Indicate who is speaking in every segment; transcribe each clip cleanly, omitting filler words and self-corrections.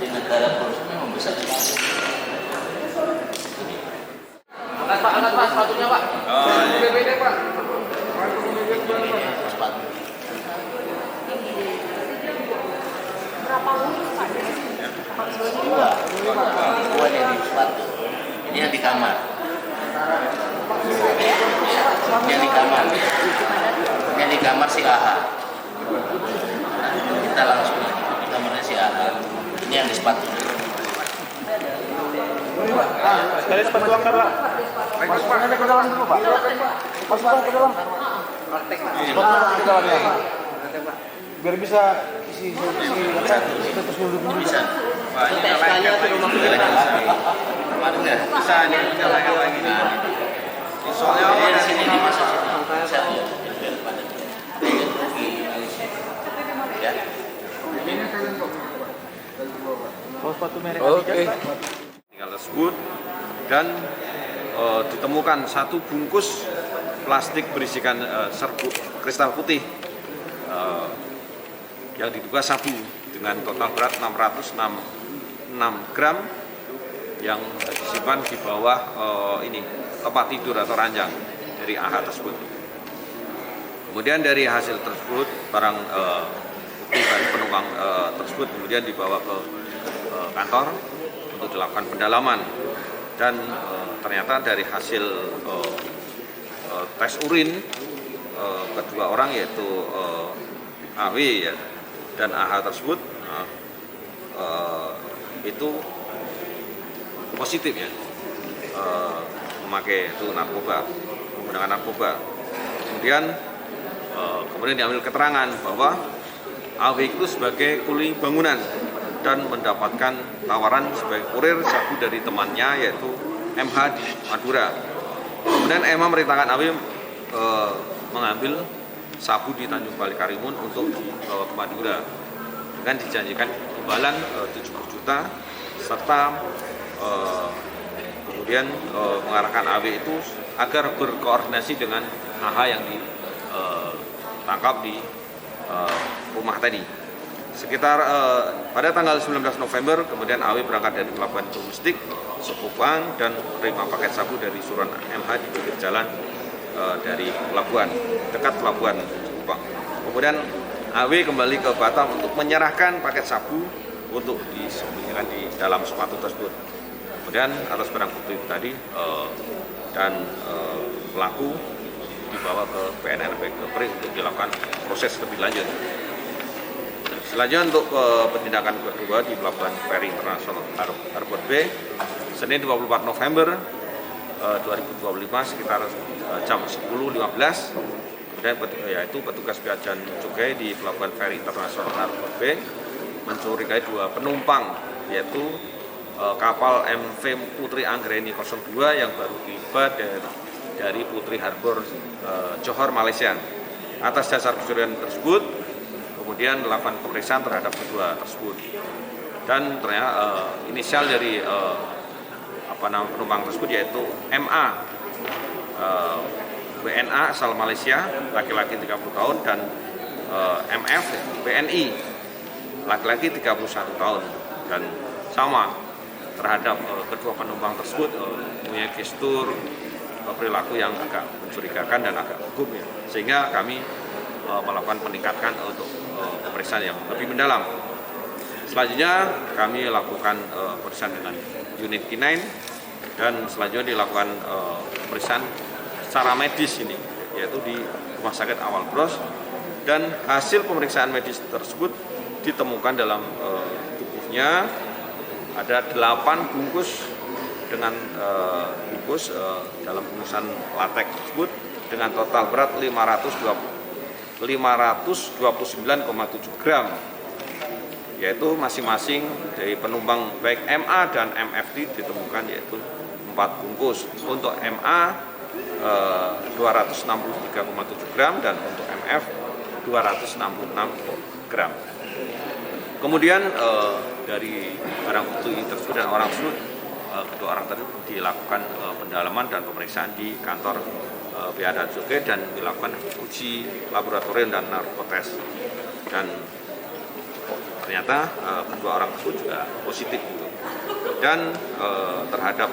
Speaker 1: di negara produksi memang besar.
Speaker 2: Angkat Pak, sepatunya Pak. BPD Pak.
Speaker 1: Sepatu.
Speaker 3: Berapa unit Pak?
Speaker 1: Dua yang di sepatu. Ini yang di kamar. Ini yang di kamar. Ini yang di kamar si AHA. Kita langsung di kamarnya si AHA. Ini yang di sepatu.
Speaker 4: Sekali sepatu angkat Pak. Masukkan ke dalam dulu Pak. Masukkan ke dalam. Masukkan ke dalam ya. Biar bisa isi terus duduk dulu.
Speaker 1: Bisa.
Speaker 2: Pak, ini TSK-nya di rumah
Speaker 1: Bisa nyalakan lagi nih. Soalnya di sini dimasuk sini. Ya.
Speaker 4: Oh, sepatu merek
Speaker 2: Oke.
Speaker 5: Tinggal tersebut dan ditemukan satu bungkus plastik berisikan serbuk kristal putih yang diduga sabu dengan total berat 606 gram yang disimpan di bawah tempat tidur atau ranjang dari AHA tersebut. Kemudian dari hasil tersebut barang bukti dari penumpang tersebut kemudian dibawa ke kantor untuk dilakukan pendalaman dan ternyata dari hasil tes urin kedua orang yaitu AW ya, dan AH tersebut itu positif ya, memakai itu narkoba, menggunakan narkoba. Kemudian diambil keterangan bahwa AW itu sebagai kuli bangunan dan mendapatkan tawaran sebagai kurir sabu dari temannya yaitu MH di Madura. Kemudian MH merintahkan AW mengambil sabu di Tanjung Balai Karimun untuk dibawa ke Madura dengan dijanjikan imbalan 70 juta serta kemudian mengarahkan AW itu agar berkoordinasi dengan AH yang ditangkap di rumah tadi. Sekitar pada tanggal 19 November kemudian AW berangkat dari pelabuhan domestik Sekupang dan menerima paket sabu dari Suron MH di pinggir jalan dari pelabuhan, dekat pelabuhan Sekupang. Kemudian AW kembali ke Batam untuk menyerahkan paket sabu untuk disembunyikan di dalam sepatu tersebut. Kemudian atas barang bukti tadi dan pelaku dibawa ke PNRB Kepri untuk dilakukan proses lebih lanjut. Selanjutnya untuk penindakan kedua di Pelabuhan Feri Internasional Harbor B, Senin 24 November 2025 sekitar jam 10.15, kemudian yaitu petugas bea dan cukai di Pelabuhan Feri Internasional Harbor B mencurigai dua penumpang yaitu kapal MV Putri Anggreni 02 yang baru tiba dari Putri Harbor Johor, Malaysia. Atas dasar pencurian tersebut kemudian melakukan pemeriksaan terhadap kedua tersebut dan ternyata inisial dari penumpang tersebut yaitu MA WNA asal Malaysia laki-laki 30 tahun dan MF WNI laki-laki 31 tahun dan sama terhadap kedua penumpang tersebut punya gestur perilaku yang agak mencurigakan dan agak gugup ya, sehingga kami melakukan peningkatan untuk pemeriksaan yang lebih mendalam. Selanjutnya kami lakukan pemeriksaan dengan unit K9 dan selanjutnya dilakukan pemeriksaan secara medis ini yaitu di Rumah Sakit Awal Bros, dan hasil pemeriksaan medis tersebut ditemukan dalam tubuhnya ada 8 bungkus dengan bungkus dalam bungkusan latex tersebut dengan total berat 529,7 gram, yaitu masing-masing dari penumpang baik MA dan MFD ditemukan yaitu 4 bungkus. Untuk MA 263,7 gram dan untuk MF 266 gram. Kemudian dari barang bukti tersebut dan orang tersebut, kedua orang tersebut dilakukan pendalaman dan pemeriksaan di kantor Bea dan Cukai dan dilakukan uji laboratorium dan narkotes. Dan ternyata kedua orang tersebut juga positif gitu. Dan terhadap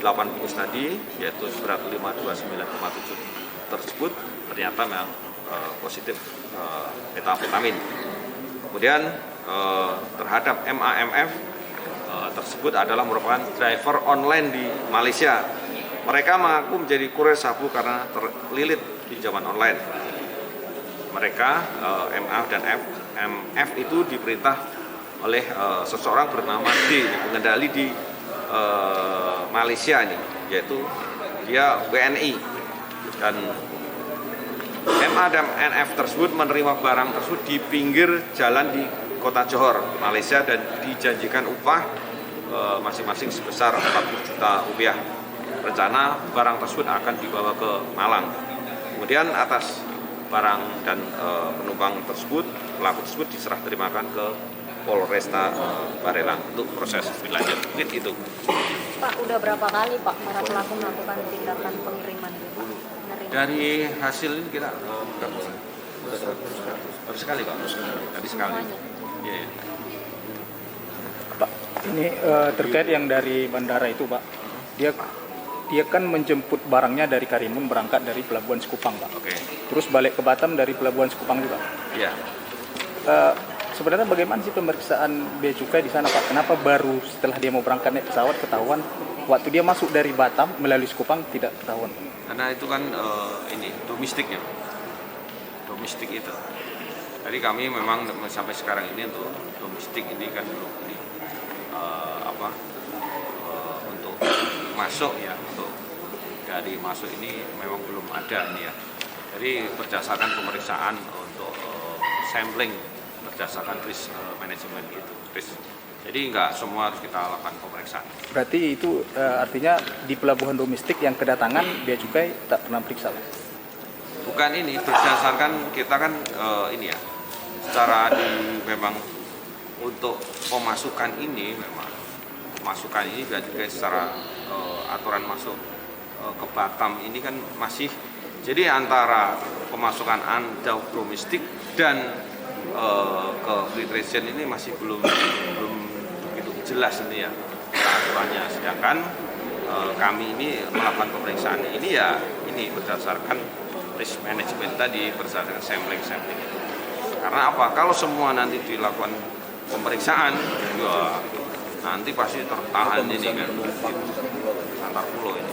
Speaker 5: 8 bungkus tadi, yaitu seberat 529,7 tersebut ternyata memang positif metamfetamin. Kemudian terhadap MAMF tersebut adalah merupakan driver online di Malaysia. Mereka mengaku menjadi kurir sabu karena terlilit pinjaman online. Mereka MA dan MF itu diperintah oleh seseorang bernama D, pengendali di Malaysia ini, yaitu dia WNI. Dan MA dan NF tersebut menerima barang tersebut di pinggir jalan di Kota Johor, Malaysia, dan dijanjikan upah masing-masing sebesar 40 juta rupiah. Rencana barang tersebut akan dibawa ke Malang. Kemudian atas barang dan penumpang tersebut, pelaku tersebut diserah terimakan ke Polresta Barelang untuk proses lebih lanjut. Itu.
Speaker 3: Pak, udah berapa kali Pak para pelaku melakukan tindakan pengiriman itu, Pak?
Speaker 5: Dari hasil ini kita baru sekali Pak, tadi sekali. Iya.
Speaker 4: Pak, ini terkait yang dari bandara itu Pak, dia kan menjemput barangnya dari Karimun berangkat dari Pelabuhan Sekupang Pak.
Speaker 5: Oke.
Speaker 4: Terus balik ke Batam dari Pelabuhan Sekupang juga.
Speaker 5: Iya.
Speaker 4: Sebenarnya bagaimana sih pemeriksaan bea cukai di sana Pak? Kenapa baru setelah dia mau berangkat naik pesawat ketahuan? Waktu dia masuk dari Batam melalui Sekupang tidak ketahuan?
Speaker 5: Karena itu kan ini domestiknya, domestik itu. Jadi kami memang sampai sekarang ini untuk domestik ini kan belum untuk masuk ya, untuk dari masuk ini memang belum ada ini ya. Jadi berdasarkan pemeriksaan untuk sampling berdasarkan risk management itu. Jadi nggak semua harus kita lakukan pemeriksaan.
Speaker 4: Berarti itu artinya di pelabuhan domestik yang kedatangan bea cukai tak pernah periksa Pak?
Speaker 5: Bukan ini, berdasarkan kita kan ini ya, secara memang untuk pemasukan ini memang pemasukan ini bea cukai secara aturan masuk ke Batam ini kan masih, jadi antara pemasukan Anda domestik dan ke free trade zone ini masih belum begitu jelas ini ya aturannya. Sedangkan kami ini melakukan pemeriksaan ini ya ini berdasarkan risk management tadi, berdasarkan sampling itu. Karena apa? Kalau semua nanti dilakukan pemeriksaan, ya nanti pasti tertahan ini kan antar pulau ini.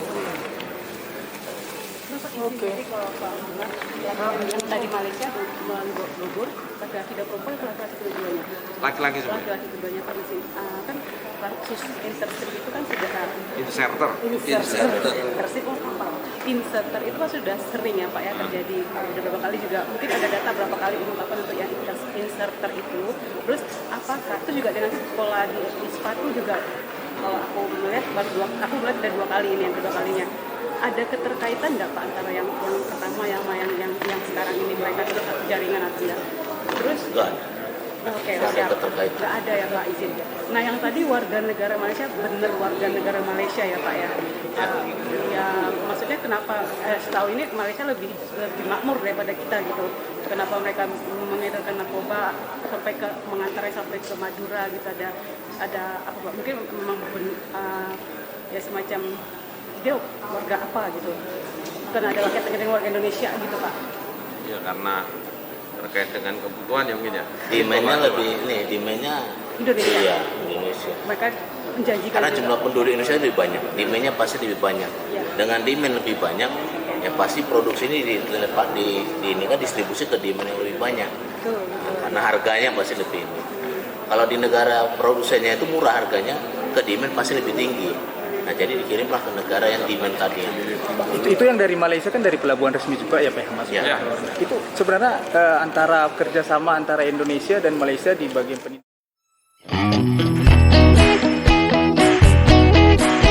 Speaker 3: Oke. Yang tadi Malaysia Bogor, laki-laki dan perempuan, laki-laki keduanya.
Speaker 5: Laki-laki semua.
Speaker 3: Laki-laki keduanya kan kan kasus inserter itu kan sudah
Speaker 5: Inserter.
Speaker 3: Inserter itu kan sudah sering ya Pak ya terjadi. Udah berapa kali juga, mungkin ada data berapa kali ungkapan untuk yang inserter itu. Terus apakah itu juga dengan sekolah di ISPA itu juga, kalau aku melihat aku melihat ada 2 kali ini, yang kedua kalinya. Ada keterkaitan nggak Pak antara yang pertama yang sekarang ini mereka itu satu jaringan atau enggak? Terus
Speaker 1: Enggak.
Speaker 3: Oke,
Speaker 1: Nggak ada keterkaitan.
Speaker 3: nggak ada ya Pak izin. Nah yang tadi warga negara Malaysia benar warga negara Malaysia ya Pak ya. Ya maksudnya kenapa setahu ini Malaysia lebih makmur daripada kita gitu. Kenapa mereka mengedarkan narkoba sampai ke mengantarnya sampai ke Madura gitu, ada apa Pak? Mungkin memang ya semacam dia warga apa gitu. Bukan ada kaitan dengan warga Indonesia gitu Pak.
Speaker 5: Ya karena terkait dengan kebutuhan ya mungkin ya.
Speaker 1: Demandnya lebih demandnya
Speaker 3: Indonesia.
Speaker 1: Iya, Indonesia.
Speaker 3: Mereka menjanjikan
Speaker 1: Karena
Speaker 3: juga.
Speaker 1: jumlah penduduk Indonesia lebih banyak, demandnya pasti lebih banyak.
Speaker 3: Iya.
Speaker 1: Dengan demand lebih banyak, ya pasti produksi ini ini kan distribusi ke demand yang lebih banyak.
Speaker 3: Betul.
Speaker 1: Karena harganya pasti lebih ini. Kalau di negara produsennya itu murah harganya, ke demand pasti lebih tinggi. Nah jadi dikirimlah ke negara yang demand tadi.
Speaker 4: Itu yang dari Malaysia kan dari pelabuhan resmi juga ya Pak Mas?
Speaker 1: Ya.
Speaker 4: Itu sebenarnya antara kerjasama antara Indonesia dan Malaysia di bagian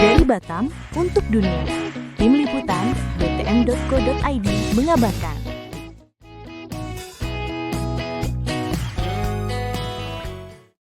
Speaker 6: Dari Batam untuk dunia, Tim Liputan BTM.co.id mengabarkan.